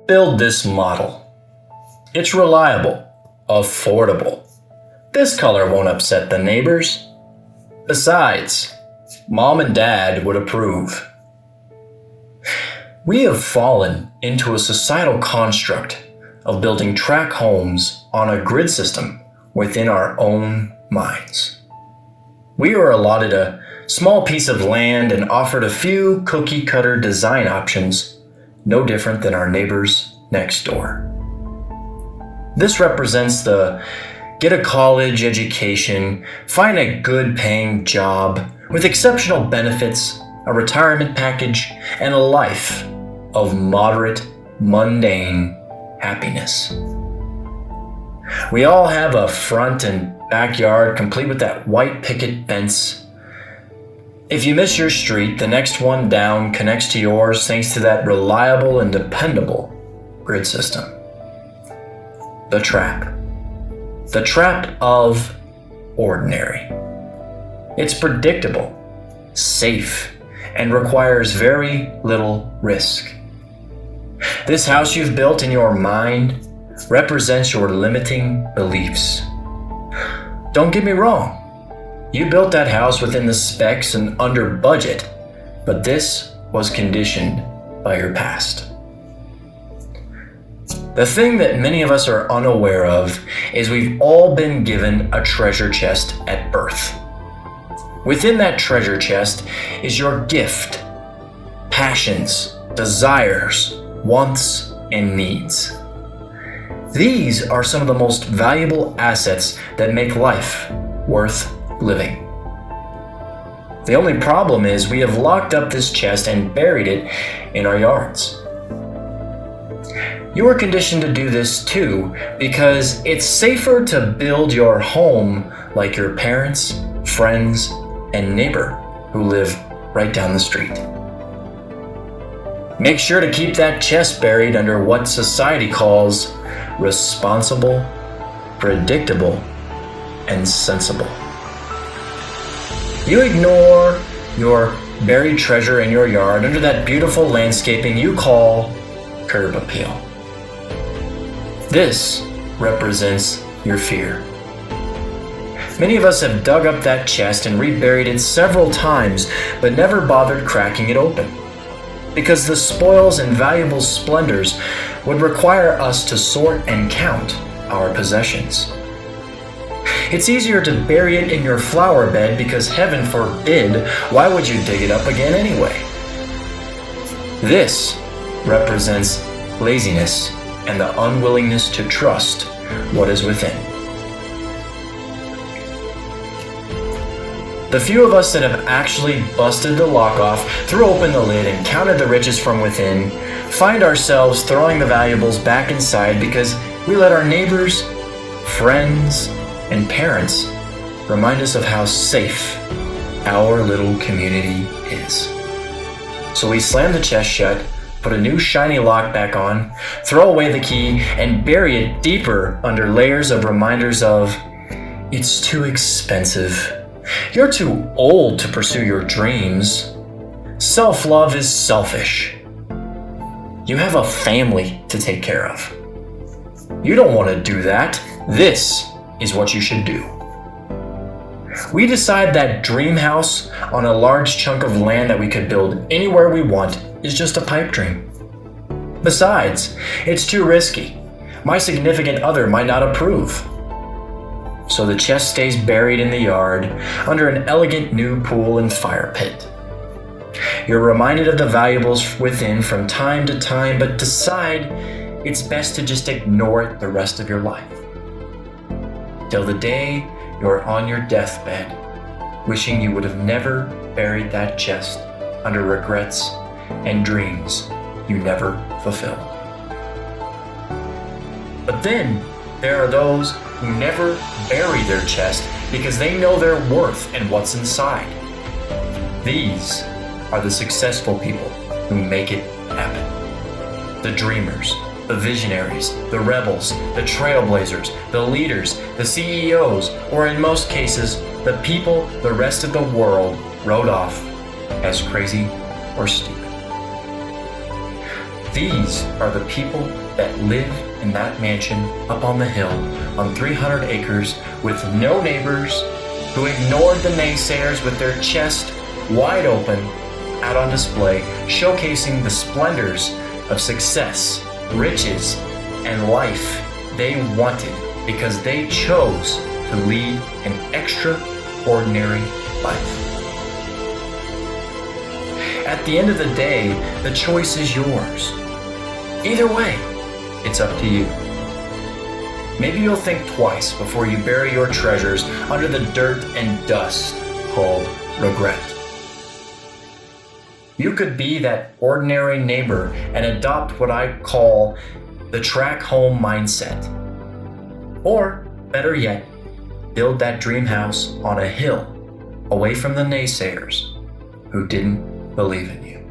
Build this model. It's reliable, affordable. This color won't upset the neighbors. Besides, Mom and Dad would approve. We have fallen into a societal construct of building tract homes on a grid system within our own minds. We are allotted a small piece of land and offered a few cookie-cutter design options, no different than our neighbors next door. This represents the get a college education, find a good paying job with exceptional benefits, a retirement package, and a life of moderate, mundane happiness. We all have a front and backyard complete with that white picket fence. If you miss your street, the next one down connects to yours thanks to that reliable and dependable grid system. The trap. The trap of ordinary. It's predictable, safe, and requires very little risk. This house you've built in your mind represents your limiting beliefs. Don't get me wrong. You built that house within the specs and under budget, but this was conditioned by your past. The thing that many of us are unaware of is we've all been given a treasure chest at birth. Within that treasure chest is your gift, passions, desires, wants, and needs. These are some of the most valuable assets that make life worth living. The only problem is we have locked up this chest and buried it in our yards. You are conditioned to do this too because it's safer to build your home like your parents, friends, and neighbor who live right down the street. Make sure to keep that chest buried under what society calls responsible, predictable, and sensible. You ignore your buried treasure in your yard under that beautiful landscaping you call curb appeal. This represents your fear. Many of us have dug up that chest and reburied it several times, but never bothered cracking it open, because the spoils and valuable splendors would require us to sort and count our possessions. It's easier to bury it in your flower bed because heaven forbid, why would you dig it up again anyway? This represents laziness and the unwillingness to trust what is within. The few of us that have actually busted the lock off, threw open the lid, and counted the riches from within, find ourselves throwing the valuables back inside because we let our neighbors, friends, and parents remind us of how safe our little community is. So we slam the chest shut, put a new shiny lock back on, throw away the key, and bury it deeper under layers of reminders of, it's too expensive. You're too old to pursue your dreams. Self-love is selfish. You have a family to take care of. You don't want to do that. This is what you should do. We decide that dream house on a large chunk of land that we could build anywhere we want is just a pipe dream. Besides, it's too risky. My significant other might not approve. So the chest stays buried in the yard under an elegant new pool and fire pit. You're reminded of the valuables within from time to time, but decide it's best to just ignore it the rest of your life. Till the day you're on your deathbed, wishing you would have never buried that chest under regrets and dreams you never fulfilled. But then there are those who never bury their chest because they know their worth and what's inside. These are the successful people who make it happen. The dreamers, the visionaries, the rebels, the trailblazers, the leaders, the CEOs, or in most cases, the people the rest of the world wrote off as crazy or stupid. These are the people that live in that mansion up on the hill on 300 acres with no neighbors, who ignored the naysayers with their chest wide open out on display, showcasing the splendors of success, riches, and life they wanted because they chose to lead an extraordinary life. At the end of the day, the choice is yours. Either way, it's up to you. Maybe you'll think twice before you bury your treasures under the dirt and dust called regret. You could be that ordinary neighbor and adopt what I call the track home mindset. Or, better yet, build that dream house on a hill away from the naysayers who didn't believe in you.